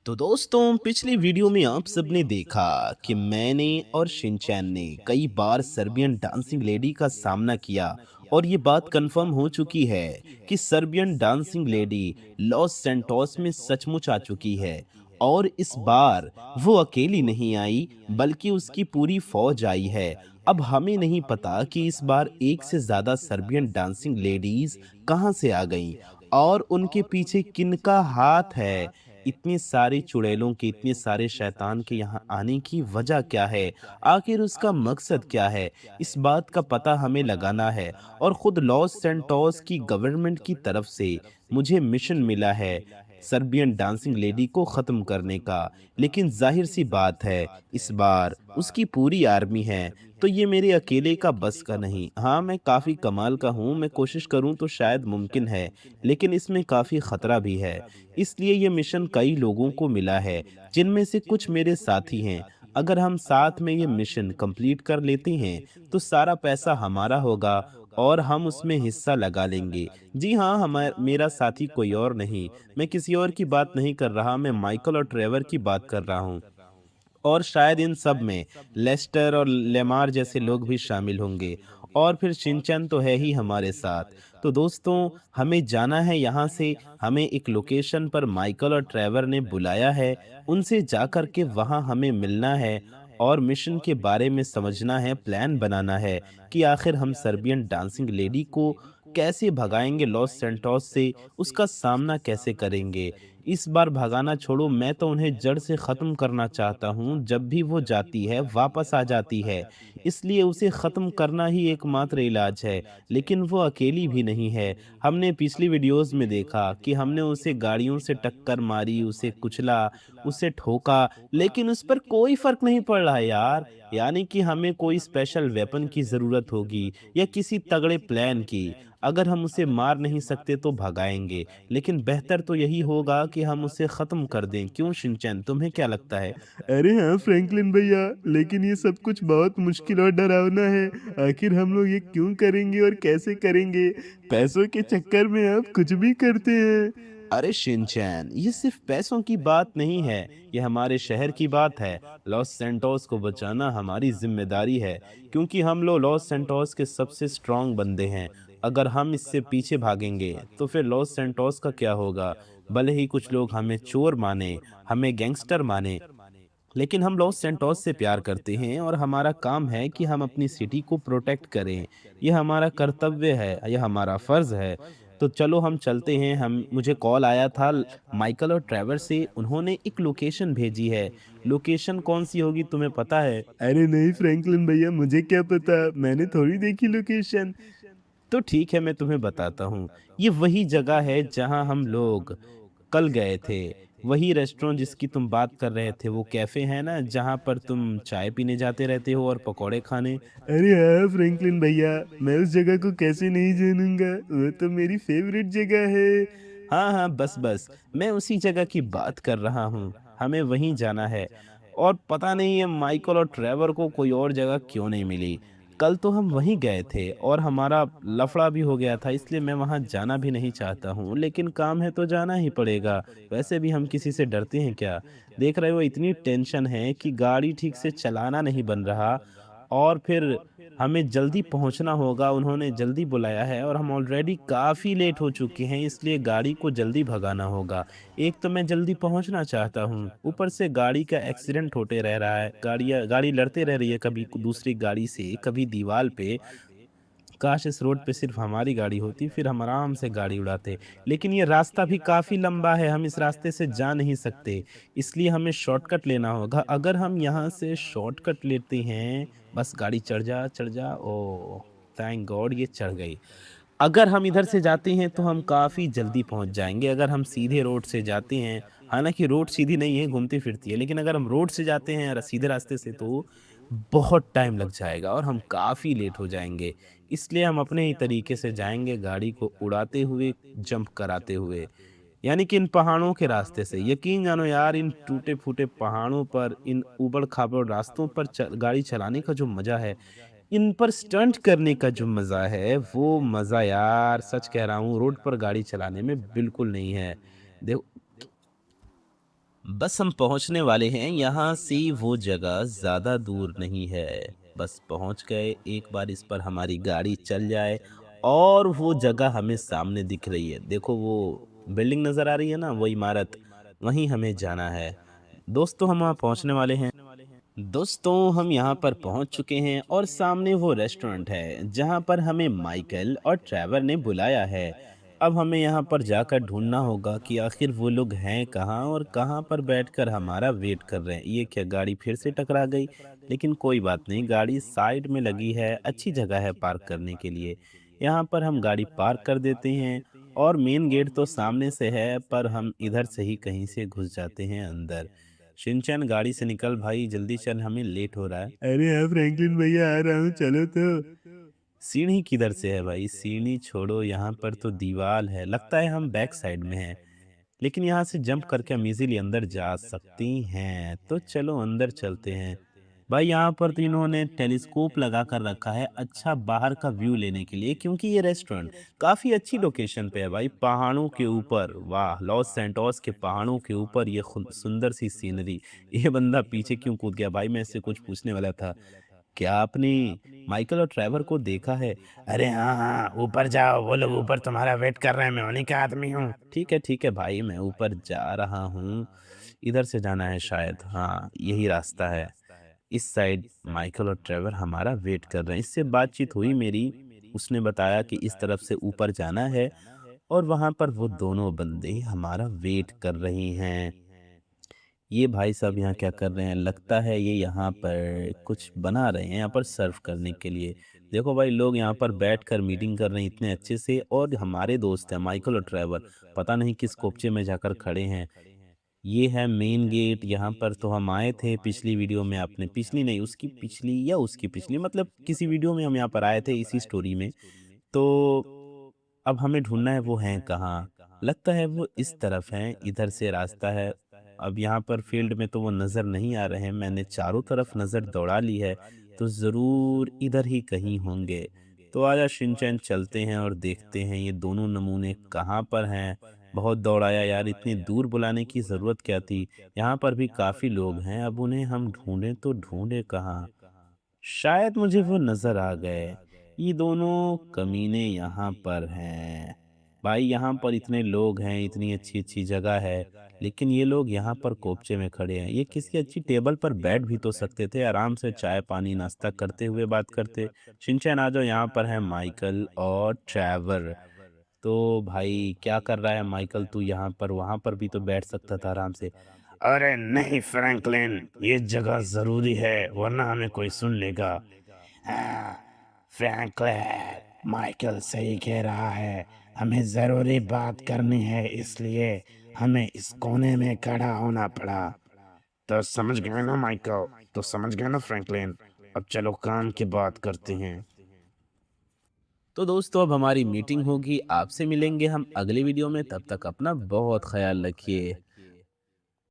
तो दोस्तों पिछली वीडियो में आप सबने देखा कि मैंने और शिनचैन ने कई बार सर्बियन डांसिंग लेडी का सामना किया और ये बात कंफर्म हो चुकी है कि Serbian dancing lady Los Santos में सचमुच आ चुकी है। और इस बार वो अकेली नहीं आई बल्कि उसकी पूरी फौज आई है। अब हमें नहीं पता कि इस बार एक से ज्यादा सर्बियन डांसिंग लेडीज कहाँ से आ गईं और उनके पीछे किनका हाथ है। इतने सारे चुड़ैलों के, इतने सारे शैतान के यहाँ आने की वजह क्या है? आखिर उसका मकसद क्या है? इस बात का पता हमें लगाना है। और खुद लॉस सैंटोस की गवर्नमेंट की तरफ से मुझे मिशन मिला है सर्बियन डांसिंग लेडी को ख़त्म करने का। लेकिन ज़ाहिर-सी बात है, इस बार उसकी पूरी आर्मी है, तो ये मेरे अकेले का बस का नहीं। हाँ, मैं काफ़ी कमाल का हूँ, मैं कोशिश करूँ तो शायद मुमकिन है, लेकिन इसमें काफ़ी खतरा भी है। इसलिए ये मिशन कई लोगों को मिला है, जिनमें से कुछ मेरे साथी हैं। अगर हम साथ में ये मिशन कंप्लीट कर लेते हैं, तो सारा पैसा हमारा होगा और हम उसमें हिस्सा लगा लेंगे। जी हाँ, मेरा साथी कोई और नहीं, मैं किसी और की बात नहीं कर रहा, मैं माइकल और ट्रेवर की बात कर रहा हूँ। और शायद इन सब में लेस्टर और लेमार जैसे लोग भी शामिल होंगे। और फिर शिनचैन तो है ही हमारे साथ। तो दोस्तों, हमें जाना है यहाँ से। हमें एक लोकेशन पर माइकल और ट्रेवर ने बुलाया है। उनसे जा कर के वहाँ हमें मिलना है और मिशन के बारे में समझना है, प्लान बनाना है कि आखिर हम सर्बियन डांसिंग लेडी को कैसे भगाएंगे लॉस सैंटोस से, उसका सामना कैसे करेंगे। इस बार भगाना छोड़ो, मैं तो उन्हें जड़ से ख़त्म करना चाहता हूँ। जब भी वो जाती है, वापस आ जाती है। इसलिए उसे ख़त्म करना ही एकमात्र इलाज है। लेकिन वो अकेली भी नहीं है। हमने पिछली वीडियोज़ में देखा कि हमने उसे गाड़ियों से टक्कर मारी, उसे कुचला, उसे ठोका, लेकिन उस पर कोई फ़र्क नहीं पड़ रहा है यार। यानी कि हमें कोई स्पेशल वेपन की ज़रूरत होगी या किसी तगड़े प्लान की। अगर हम उसे मार नहीं सकते तो भगाएँगे। लेकिन बेहतर तो यही होगा कि हम उसे ख़त्म कर दें। क्यों शिनचैन, तुम्हें क्या लगता है? अरे हाँ फ्रैंकलिन भैया, लेकिन ये सब कुछ बहुत मुश्किल और डरावना है। आखिर हम लोग ये क्यों करेंगे और कैसे करेंगे? पैसों के चक्कर में आप कुछ भी करते हैं। अरे शिनचैन, ये सिर्फ पैसों की बात नहीं है, ये हमारे शहर की बात है। लॉस सैंटोस को बचाना हमारी जिम्मेदारी है, क्योंकि हम लोग लॉस सैंटोस के सबसे स्ट्रांग बंदे हैं। अगर हम इससे पीछे भागेंगे, तो फिर लॉस सैंटोस का क्या होगा? भले ही कुछ लोग हमें चोर माने, हमें गैंगस्टर माने, लेकिन हम लॉस सैंटोस से प्यार करते हैं और हमारा काम है कि हम अपनी सिटी को प्रोटेक्ट करें। ये हमारा कर्तव्य है, ये हमारा फर्ज है। तो चलो हम चलते हैं। हम मुझे कॉल आया था माइकल और ट्रेवर से, उन्होंने एक लोकेशन भेजी है। लोकेशन कौन सी होगी तुम्हें पता है? अरे नहीं फ्रैंकलिन भैया, मुझे क्या पता, मैंने थोड़ी देखी लोकेशन। तो ठीक है, मैं तुम्हें बताता हूँ। ये वही जगह है जहाँ हम लोग कल गए थे। वही रेस्टोरेंट जिसकी तुम बात कर रहे थे, वो कैफ़े है ना जहाँ पर तुम चाय पीने जाते रहते हो और पकौड़े खाने? अरे हाँ फ्रैंकलिन भैया, मैं उस जगह को कैसे नहीं जानूंगा, वो तो मेरी फेवरेट जगह है। हाँ, हाँ, बस, मैं उसी जगह की बात कर रहा हूँ। हमें वहीं जाना है। और पता नहीं ये माइकल और ट्रेवर को कोई और जगह क्यों नहीं मिली। कल तो हम वहीं गए थे और हमारा लफड़ा भी हो गया था, इसलिए मैं वहाँ जाना भी नहीं चाहता हूँ, लेकिन काम है तो जाना ही पड़ेगा। वैसे भी हम किसी से डरते हैं क्या? देख रहे हो, इतनी टेंशन है कि गाड़ी ठीक से चलाना नहीं बन रहा और फिर हमें जल्दी पहुंचना होगा। उन्होंने जल्दी बुलाया है और हम ऑलरेडी काफ़ी लेट हो चुके हैं, इसलिए गाड़ी को जल्दी भगाना होगा। एक तो मैं जल्दी पहुंचना चाहता हूँ, ऊपर से गाड़ी का एक्सीडेंट होते रह रहा है। गाड़ी लड़ते रह रही है, कभी दूसरी गाड़ी से, कभी दीवार पे। काश इस रोड पे सिर्फ हमारी गाड़ी होती, फिर हम आराम से गाड़ी उड़ाते। लेकिन ये रास्ता भी काफ़ी लंबा है, हम इस रास्ते से जा नहीं सकते, इसलिए हमें शॉर्टकट लेना होगा। अगर हम यहाँ से शॉर्टकट लेते हैं, बस गाड़ी चढ़ जा, ओह! थैंक गॉड ये चढ़ गई। अगर हम इधर से जाते हैं तो हम काफ़ी जल्दी पहुँच जाएँगे। अगर हम सीधे रोड से जाते हैं, हालाँकि रोड सीधी नहीं है, घूमती-फिरती है, लेकिन अगर हम रोड से जाते हैं सीधे रास्ते से तो बहुत टाइम लग जाएगा और हम काफ़ी लेट हो जाएँगे। इसलिए हम अपने ही तरीके से जाएँगे, गाड़ी को उड़ाते हुए, जंप कराते हुए। यानी कि इन पहाड़ों के रास्ते से। यकीन जानो यार, इन टूटे-फूटे पहाड़ों पर, इन ऊबड़-खाबड़ रास्तों पर गाड़ी चलाने का जो मज़ा है, इन पर स्टंट करने का जो मज़ा है, वो मज़ा यार सच कह रहा हूँ रोड पर गाड़ी चलाने में बिल्कुल नहीं है। देखो, बस हम पहुंचने वाले हैं, यहाँ से वो जगह ज़्यादा दूर नहीं है। बस पहुंच गए, एक बार इस पर हमारी गाड़ी चल जाए और वो जगह हमें सामने दिख रही है। देखो वो बिल्डिंग नज़र आ रही है ना, वो इमारत, वहीं हमें जाना है। दोस्तों हम वहाँ पहुंचने वाले हैं। दोस्तों हम यहाँ पर पहुंच चुके हैं और सामने वो रेस्टोरेंट है जहाँ पर हमें माइकल और ट्रेवर ने बुलाया है। अब हमें यहाँ पर जाकर ढूंढना होगा कि आखिर वो लोग हैं कहाँ और कहाँ पर बैठकर हमारा वेट कर रहे हैं। ये क्या गाड़ी फिर से टकरा गई? लेकिन कोई बात नहीं, गाड़ी साइड में लगी है, अच्छी जगह है पार्क करने के लिए। यहाँ पर हम गाड़ी पार्क कर देते हैं और मेन गेट तो सामने से है, पर हम इधर से ही कहीं से घुस जाते हैं अंदर। शिनचैन गाड़ी से निकल भाई, जल्दी चल, हमें लेट हो रहा है। अरे हाँ फ्रैंकलिन भैया, आ रहा हूँ, चलो तो। सीढ़ी किधर से है भाई? सीढ़ी छोड़ो, यहाँ पर तो दीवार है, लगता है हम बैक साइड में हैं। लेकिन यहाँ से जंप करके हम इजीली अंदर जा सकती हैं, तो चलो अंदर चलते हैं। भाई यहाँ पर तो इन्होंने टेलीस्कोप लगा कर रखा है, अच्छा बाहर का व्यू लेने के लिए, क्योंकि ये रेस्टोरेंट काफी अच्छी लोकेशन पे है भाई, पहाड़ों के ऊपर। वाह, लॉस सैंटोस के पहाड़ों के ऊपर ये सुंदर सी सीनरी। ये बंदा पीछे क्यों कूद गया भाई? मैं इससे कुछ पूछने वाला था। क्या आपने माइकल और ट्रेवर को देखा है? अरे हाँ हाँ, ऊपर जाओ, वो लोग ऊपर तुम्हारा वेट कर रहे हैं, मैं उन्हीं का आदमी हूँ। ठीक है भाई, मैं ऊपर जा रहा हूँ। इधर से जाना है शायद, हाँ यही रास्ता है। इस साइड माइकल और ट्रेवर हमारा वेट कर रहे हैं। इससे बातचीत हुई मेरी, उसने बताया कि इस तरफ से ऊपर जाना है और वहां पर वो दोनों बंदे हमारा वेट कर रही हैं। ये भाई साहब यहाँ क्या कर रहे हैं? लगता है ये यहाँ पर कुछ बना रहे हैं, यहाँ पर सर्व करने के लिए। देखो भाई, लोग यहाँ पर बैठकर मीटिंग कर रहे हैं इतने अच्छे से, और हमारे दोस्त हैं माइकल और ट्रेवर, पता नहीं किस कोपचे में जाकर खड़े हैं। ये है मेन गेट। यहाँ पर तो हम आए थे पिछली वीडियो में, आपने पिछली नहीं, उसकी पिछली या उसकी पिछली, मतलब किसी वीडियो में हम यहाँ पर आए थे इसी स्टोरी में। तो अब हमें ढूँढना है वो हैं कहाँ? लगता है वो इस तरफ हैं, इधर से रास्ता है। अब यहाँ पर फ़ील्ड में तो वो नज़र नहीं आ रहे हैं, मैंने चारों तरफ नज़र दौड़ा ली है, तो ज़रूर इधर ही कहीं होंगे। तो आजा शिनचैन, चलते हैं और देखते हैं ये दोनों नमूने कहाँ पर हैं। बहुत दौड़ाया यार, इतनी दूर बुलाने की ज़रूरत क्या थी? यहाँ पर भी काफ़ी लोग हैं, अब उन्हें हम ढूँढें तो ढूँढें कहाँ? शायद मुझे वो नज़र आ गए। ये दोनों कमीने यहाँ पर हैं। भाई यहाँ पर इतने लोग हैं, इतनी अच्छी-अच्छी जगह है, लेकिन ये लोग यहाँ पर कोपचे में खड़े हैं। ये किसी अच्छी टेबल पर बैठ भी तो सकते थे, आराम से चाय-पानी नाश्ता करते हुए बात करते। शिनचैन आ जाओ, यहाँ पर हैं माइकल और ट्रेवर। तो भाई क्या कर रहा है माइकल तू यहाँ पर? वहाँ पर भी तो बैठ सकता था आराम से। अरे नहीं फ्रैंकलिन, ये जगह ज़रूरी है, वरना हमें कोई सुन लेगा। हाँ, फ्रैंकलिन, माइकल सही कह रहा है, हमें ज़रूरी बात करनी है, इसलिए हमें इस कोने में खड़ा होना पड़ा। तो समझ गए ना माइकल? तो समझ गए ना फ्रैंकलिन? अब चलो काम की बात करते हैं। तो दोस्तों अब हमारी मीटिंग होगी, आपसे मिलेंगे हम अगली वीडियो में, तब तक अपना बहुत ख्याल रखिए।